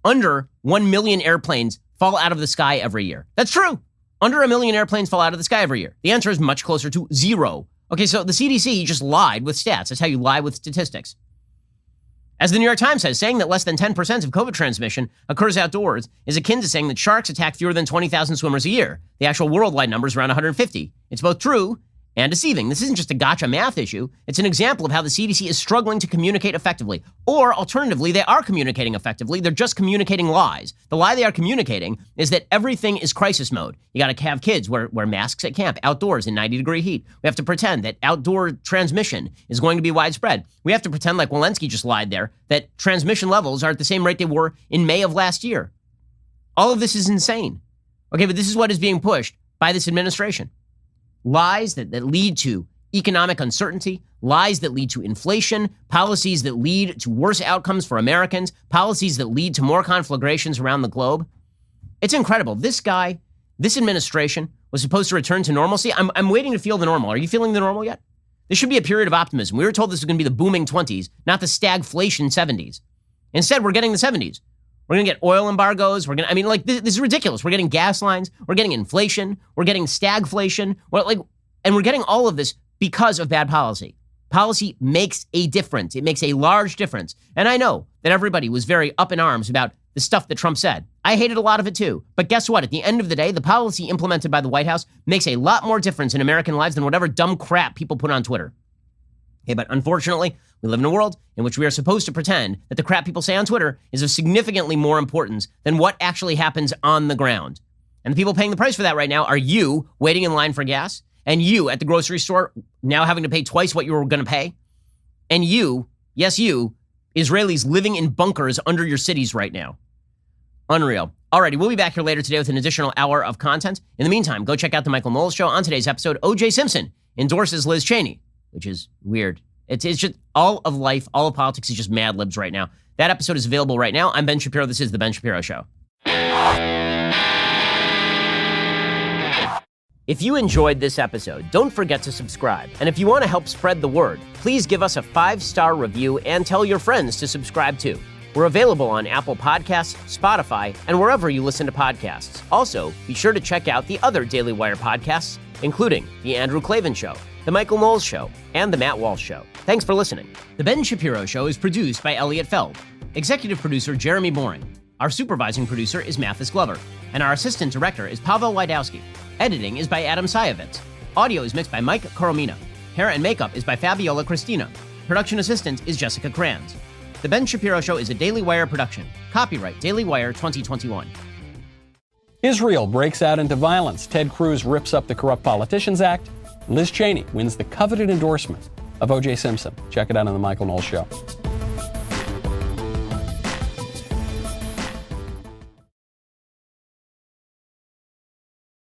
under 1 million airplanes fall out of the sky every year. That's true. Under 1 million airplanes fall out of the sky every year. The answer is much closer to 0. Okay, so the CDC just lied with stats. That's how you lie with statistics. As the New York Times says, saying that less than 10% of COVID transmission occurs outdoors is akin to saying that sharks attack fewer than 20,000 swimmers a year. The actual worldwide number is around 150. It's both true and deceiving. This isn't just a gotcha math issue. It's an example of how the CDC is struggling to communicate effectively. Or alternatively, they are communicating effectively. They're just communicating lies. The lie they are communicating is that everything is crisis mode. You got to have kids wear masks at camp, outdoors in 90-degree heat. We have to pretend that outdoor transmission is going to be widespread. We have to pretend, like Walensky just lied there, that transmission levels are at the same rate they were in May of last year. All of this is insane. Okay, but this is what is being pushed by this administration. Lies that lead to economic uncertainty, lies that lead to inflation, policies that lead to worse outcomes for Americans, policies that lead to more conflagrations around the globe. It's incredible. This administration was supposed to return to normalcy. I'm waiting to feel the normal. Are you feeling the normal yet? This should be a period of optimism. We were told this was going to be the booming 20s, not the stagflation 70s. Instead, we're getting the 70s. We're going to get oil embargoes. This is ridiculous. We're getting gas lines. We're getting inflation. We're getting stagflation. And we're getting all of this because of bad policy. Policy makes a difference. It makes a large difference. And I know that everybody was very up in arms about the stuff that Trump said. I hated a lot of it too. But guess what? At the end of the day, the policy implemented by the White House makes a lot more difference in American lives than whatever dumb crap people put on Twitter. Okay, but unfortunately, we live in a world in which we are supposed to pretend that the crap people say on Twitter is of significantly more importance than what actually happens on the ground. And the people paying the price for that right now are you waiting in line for gas, and you at the grocery store now having to pay twice what you were going to pay, and you, yes you, Israelis living in bunkers under your cities right now. Unreal. Alrighty, we'll be back here later today with an additional hour of content. In the meantime, go check out The Michael Knowles Show. On today's episode, O.J. Simpson endorses Liz Cheney, which is weird. It's just all of life, all of politics is just Mad Libs right now. That episode is available right now. I'm Ben Shapiro. This is The Ben Shapiro Show. If you enjoyed this episode, don't forget to subscribe. And if you want to help spread the word, please give us a 5-star review and tell your friends to subscribe too. We're available on Apple Podcasts, Spotify, and wherever you listen to podcasts. Also, be sure to check out the other Daily Wire podcasts, including The Andrew Klavan Show, The Michael Knowles Show, and The Matt Walsh Show. Thanks for listening. The Ben Shapiro Show is produced by Elliot Feld. Executive producer Jeremy Boring. Our supervising producer is Mathis Glover. And our assistant director is Pavel Wydowski. Editing is by Adam Sayevitz. Audio is mixed by Mike Coromina. Hair and makeup is by Fabiola Cristina. Production assistant is Jessica Kranz. The Ben Shapiro Show is a Daily Wire production. Copyright Daily Wire 2021.
Israel breaks out into violence. Ted Cruz rips up the Corrupt Politicians Act. Liz Cheney wins the coveted endorsement of O.J. Simpson. Check it out on The Michael Knowles Show.